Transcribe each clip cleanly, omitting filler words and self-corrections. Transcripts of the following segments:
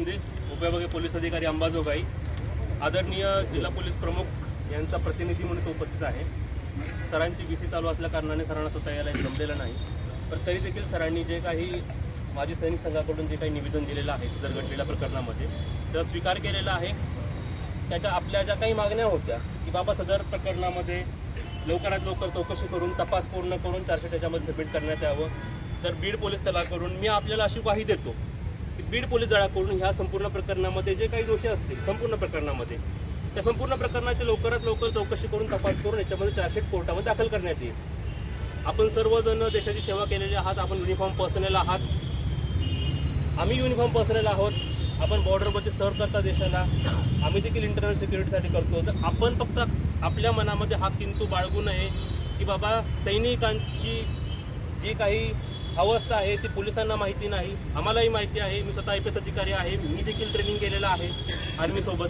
शिंदे, उपविभागीय पोलीस अधिकारी अंबाजोगाई, आदरणीय जिल्हा पोलीस प्रमुख यांचा प्रतिनिधी म्हणून तो उपस्थित आहे। सरांची बीसी चालू असल्या कारणाने सरांना स्वतः यायला जमलेलं नाही, पण तरी देखील सरांनी जे काही माजी सैनिक संघाकडून जे काही निवेदन दिलेलं आहे सदर घडलेल्या प्रकरणामध्ये तर स्वीकार केलेला आहे। त्याच्या आपल्या ज्या काही मागण्या होत्या की बाबा सदर प्रकरणामध्ये लवकरात लवकर चौकशी करून तपास पूर्ण करून चार्जशीट त्याच्यामध्ये सबमिट करण्यात यावं, तर बीड पोलीस दलाकडून मी आपल्याला अशी ग्वाही देतो की बीड पोलीस दलाकडून ह्या संपूर्ण प्रकरणामध्ये जे काही दोषी असतील संपूर्ण प्रकरणामध्ये त्या संपूर्ण प्रकरणाची लवकरात लवकर चौकशी करून तपास करून याच्यामध्ये चार्जशीट कोर्टामध्ये दाखल करण्यात येईल। आपण सर्वजण देशाची सेवा केलेली आहात, आपण युनिफॉर्म पर्सनल आहात, आम्ही युनिफॉर्म पर्सनल आहोत, आपण बॉर्डरवरती सर्व करता देशाला, आम्ही देखील इंटरनल सिक्युरिटीसाठी करतो। तर आपण फक्त आपल्या मनामध्ये हा किंतु बाळगू नये की बाबा सैनिकांची जी काही अवस्था आहे ती पोलिसांना माहिती नाही, आम्हालाही माहिती आहे। मी स्वतः IPS अधिकारी आहे, मी देखील ट्रेनिंग केलेलं आहे आर्मीसोबत।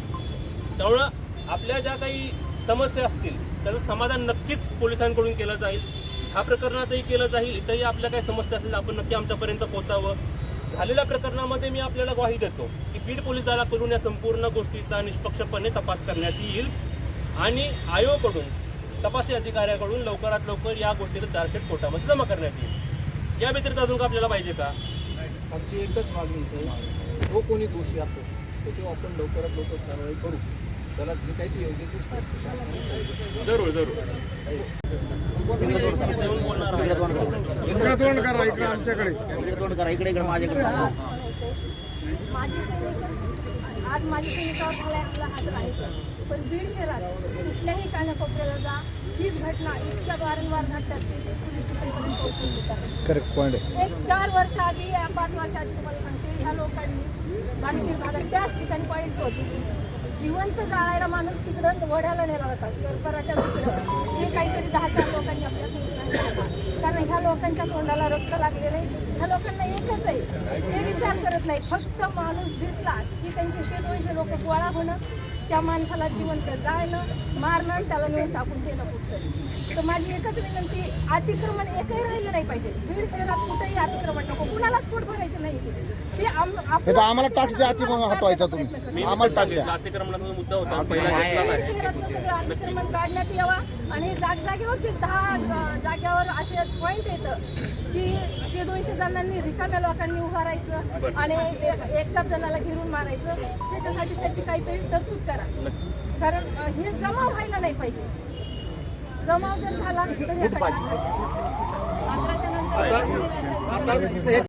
त्यामुळं आपल्या ज्या काही समस्या असतील त्याचं समाधान नक्कीच पोलिसांकडून केलं जाईल, ह्या प्रकरणातही केलं जाईल। इथंही आपल्या काही समस्या असतील आपण नक्की आमच्यापर्यंत पोहोचावं। झालेल्या प्रकरणामध्ये मी आपल्याला ग्वाही देतो की बीड पोलीस दलाकडून या संपूर्ण गोष्टीचा निष्पक्षपणे तपास करण्यात येईल आणि आयोगाकडून तपासी अधिकाऱ्याकडून लवकरात लवकर या गोष्टीचं चार्जशीट कोर्टामध्ये जमा करण्यात येईल। या व्यतिरिक्त अजून का आपल्याला पाहिजे का? आमची एकच मागणी आहे, जो कोणी दोषी असेल त्याच्यावर आपण लवकरात लवकर कारवाई करू, त्याला जे काही ते योग्य ते जरूर जरूर बोलणार आहे। माझी सैनिक आज माझी सैनिकावर आपला हात राहायचं, पण बीड शहरात कुठल्याही कानाकोपऱ्याला जा हीच घटना इतक्या वारंवार घडतात की ते पोलीस स्टेशनपर्यंत पोहोचू शकतात। करेक्ट पॉईंट आहे। एक 4 वर्ष आधी या 5 वर्ष आधी तुम्हाला सांगते ह्या लोकांनी बाधित भागात त्याच ठिकाणी पॉईंट होते, जिवंत जाळायला माणूस तिकडं वड्याला नेला होता करपराच्या तिकडं। हे काहीतरी 10-4 लोकांनी आपल्यासोबत, कारण ह्या लोकांच्या तोंडाला रक्त लागले नाही। ह्या लोकांना एकच आहे, ते विचार करत नाही, फक्त माणूस दिसला की त्यांचे 100-200 लोक गोळा होणं, त्या माणसाला जिवंत जाळणं, मारणं, त्याला नेऊन टाकून ते नको। तर माझी एकच विनंती, अतिक्रमण एकही राहिलं नाही पाहिजे बीड शहरात, कुठेही अतिक्रमण नको, कुणालाच पोट भरायचं नाही। ते आम्हाला टॅक्स द्या, अतिक्रमण हटवायचा तुम्ही, आम्हाला टॅक्स द्या। अतिक्रमणाचा मुद्दा होता पहिला घेतला बीड शहरातलं सगळं अतिक्रमण काढण्यात यावा आणि जागजागेवरचे 10 जागेवर असे पॉईंट येतं की 100-200 जणांनी रिकाम्या लोकांनी उभं राहायचं आणि एकाच जणाला घेऊन मारायचं, त्याच्यासाठी त्याची काहीतरी तरतूद करा, कारण हे जमाव व्हायला नाही पाहिजे। जमाव जर झाला तर 11च्या नंतर